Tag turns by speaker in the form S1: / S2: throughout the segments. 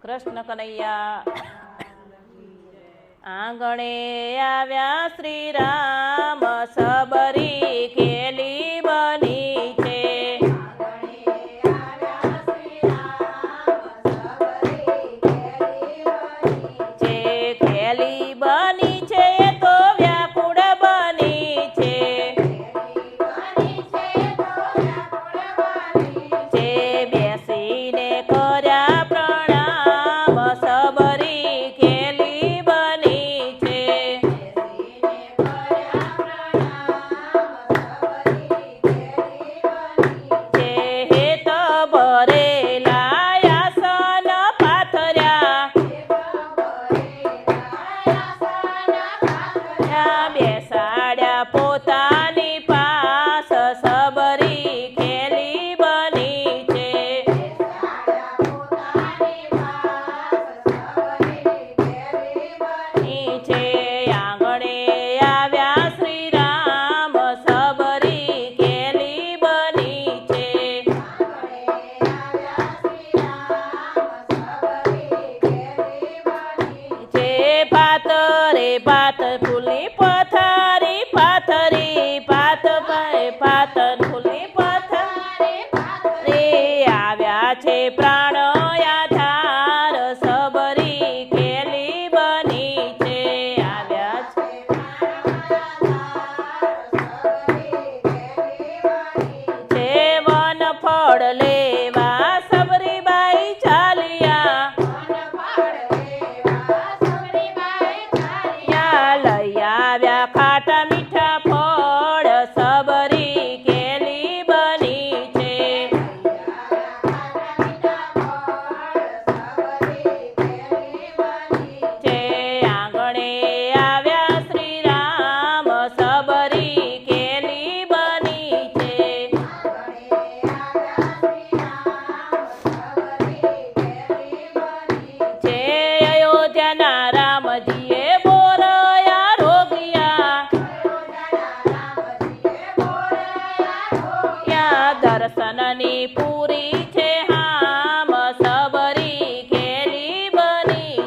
S1: કૃષ્ણ કનૈયા આંગણે આવ્યા શ્રી રામ સબરી ખેલી બની છે ખેલી બની છે તો વ્યાકુળ બની છે બેસીને કર્યા પ્રણામ સબરી ખેલી બની છે હેત ભરેલા આસન પાથર્યા બેસાડ્યા પોતાની પાસ સબરી ખેલી બની છે આંગણે આવ્યા શ્રી રામ સબરી ખેલી બની છે ભાત રે ભાત ફૂલની પથારી પાથરી ભાત ભાત ફૂલની પથારી આવ્યા છે પ્રાણ આધાર સબરી ખેલી બની છે આવ્યા છે વન ફળ લેવા સબરીબાઈ ચાલ્યા લઈ આવ્યા ખાટા મીઠા ફળ સબરી ખેલી બની છે આંગણે આવ્યા શ્રી રામ સબરી ખેલી બની છે અયોધ્યાના રામજીએ દર્શનની પૂરી છે હામ સબરી ખેલી બની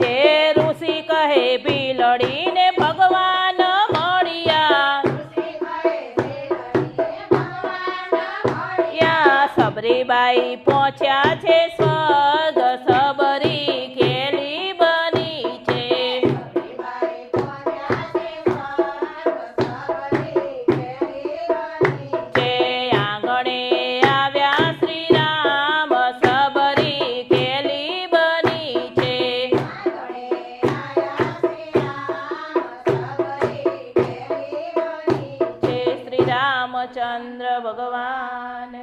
S1: છે ઋષિ કહે ભીલડીને ભગવાન મળ્યા સબરીબાઈ પહોંચ્યા છે સ્વર્ગ સબરી ખેલી બની છે આંગણે આવ્યા શ્રી રામ સબરી ખેલી બની છે શ્રી રામચંદ્ર ભગવાન